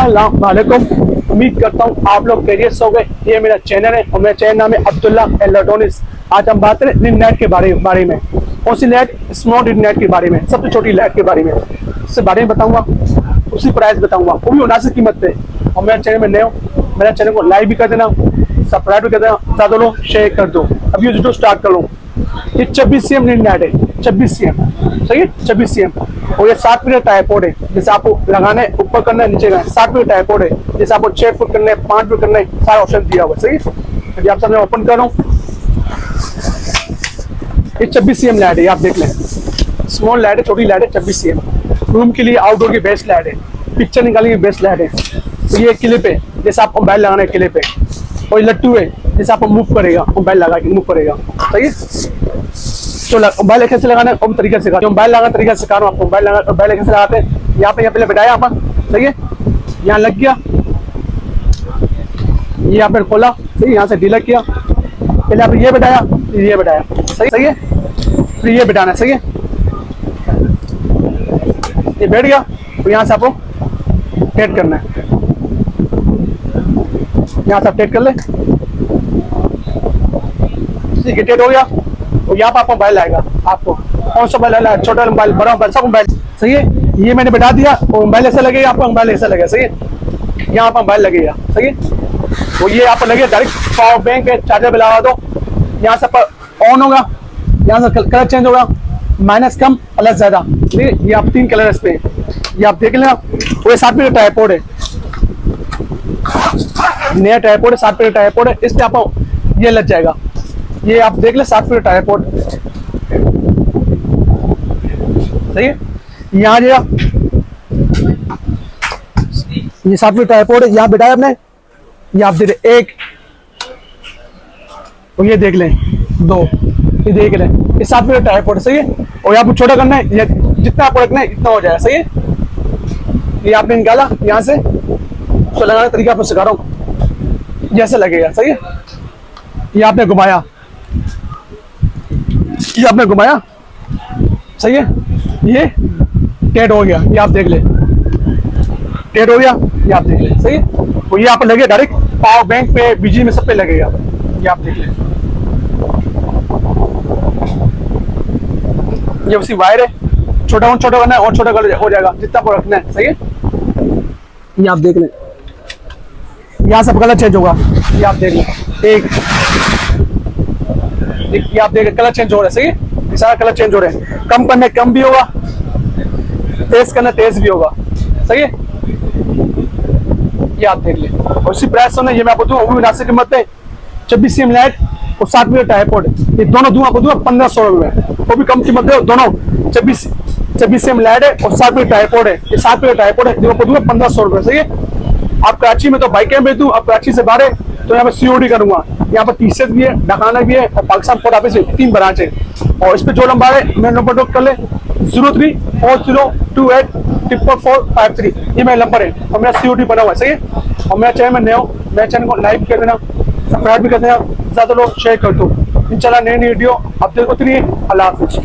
अस्सलाम वालेकुम। उम्मीद करता हूँ आप लोग खैरियत से हो गए। ये मेरा चैनल है और मेरा चैनल नाम है अब्दुल्ला इलेक्ट्रॉनिक्स। आज हम बात करें नेट के बारे में। कौन सी लाइट? स्मॉल नेट के बारे में, सबसे छोटी लाइट के बारे में, उससे बारे में बताऊंगा, उसी प्राइस बताऊंगा, वो भी मुनासिब कीमत पे। और मेरे चैनल में नए हो, मेरा चैनल को लाइक भी कर देना, सब्सक्राइब भी कर देना, ज़्यादा लोग शेयर कर दो। अभी वीडियो स्टार्ट कर लो। ये 26 cm नेट है, 26 cm, सही है, 26 cm। और ये 7 फीट ट्राइपॉड है, जैसे आपको लगाना है, ऊपर करना है, नीचे करना है। 7 फीट ट्राइपॉड है, जैसे आपको 6 फुट करना है, 5 फुट करना है, सारा ऑप्शन दिया हुआ है, सही है। अभी आप सामने ओपन कर रहा हूँ। ये 26 cm लाइट है, आप देख लें। स्मॉल लाइट है, छोटी लाइट है, 26 cm। रूम के लिए आउटडोर की बेस्ट लाइट है, पिक्चर निकालने की बेस्ट लाइट है। तो ये क्लिप है, जैसे आपको मोबाइल लगाना है क्लिप है। और ये लट्टू है, जैसे आपको मूव करेगा, मोबाइल लगा के मूव करेगा, सही है। तो मोबाइल कैसे लगाना है उस तरीके से सिखा, मोबाइल लगाना तरीका सिखा रहा हूँ आपको। मोबाइल कैसे लगाते हैं, यहाँ पे पहले बैठाया यहाँ पर, सही है, यहाँ लग गया, ये यहाँ पे खोला, सही है, यहाँ से ढीला किया, पहले आप ये बैठाया, फिर ये बैठाया, सही है, फिर ये बैठाना है, सही है। ये बैठ गया, तो यहाँ से आपको टेट करना है, यहाँ से आप टेट कर ले, ठीक है, टेट हो गया। तो यहाँ पर आपको मोबाइल आएगा, आपको कौन सा मोबाइल आएगा, छोटा मोबाइल, बड़ा मोबाइल, सब मोबाइल, सही है। ये मैंने बैठा दिया, और मोबाइल ऐसा लगेगा, आपका मोबाइल ऐसा लगेगा, सही है। यहाँ पर मोबाइल लगेगा, सही है। वो ये आपको लगेगा डायरेक्ट पावर बैंक है, चार्जर पे लगा दो, यहाँ से ऑन होगा, यहाँ से कलर चेंज होगा, माइनस कम प्लस ज्यादा, ठीक है। ये आप 3 कलर इस पे, ये आप देख लेना। वो 7 फीट ट्राइपॉड है, नया ट्राइपॉड है, 7 फीट ट्राइपॉड है, इसलिए आपको ये लग जाएगा। ये आप देख ले, 7 फीट ट्राइपॉड, सही है। यहाँ जो ये 7 फीट ट्राइपॉड है, यहाँ बैठा है आपने, ये आप देख ले 1, और ये देख लें 2, ये देख लें, ये 7 फीट ट्राइपॉड, सही है। और यहाँ पर छोटा करना है, ये जितना आपको रखना है इतना हो जाए, सही है। ये आपने निकाला यहाँ से, तो लगाने का तरीका आपको सिखा रहा हूँ, जैसे लगेगा, सही है। ये आपने घुमाया, ये आपने घुमाया, सही है। ये टेट हो गया, ये आप देख ले, टेट हो गया, ये आप देख ले, सही है। तो ये आप लगे डायरेक्ट पावर बैंक पे, बिजली में सब पे लगेगा, ये आप देख ले। ये उसी वायर है, छोटा करना है और छोटा हो जाएगा, जितना आपको रखना है, सही है। ये आप देख लें, यहाँ सब कलर चेंज होगा, ये आप देख लें, एक ये आप देख, कलर चेंज हो रहा है, सही है। ये सारा कलर चेंज हो रहे हैं, कम करने कम भी होगा, तेज करना तेज भी होगा, सही है। ये आप देख लें, और इसी प्राइस में ये मैं आपको दूंगा, वो भी मुनासिब कीमत है। 26 cm लाइट और 7 फीट ट्राइपॉड, ये दोनों दूंगा आपको, दूंगा 1500 रुपये में, वो भी कम कीमत है। दोनों 26 cm लाइट है और 7 फीट ट्राइपॉड है, ये 7 फीट ट्राइपॉड है, आपको दूंगा 1500 रुपये, सही है। आप कराची में तो बाइकें बेच दूँ, आप कराची से बाहर है तो यहाँ पे COD करूंगा। यहाँ पर TCS भी है, ढकाना भी है, और पाकिस्तान पोस्ट ऑफिस में 3 ब्रांच है। और इस पे जो नंबर है, मेरा नंबर नोट कर ले, 0340284453, ये मेरा नंबर है, और मेरा COD बना हुआ है, सही है। और मेरा चैनल में नए हो, मेरे चैनल को लाइक कर देना, सब्सक्राइब भी कर देना, ज़्यादा लोग शेयर कर दो। इंशाल्लाह नई वीडियो आप देखो। अल्लाह हाफिज़।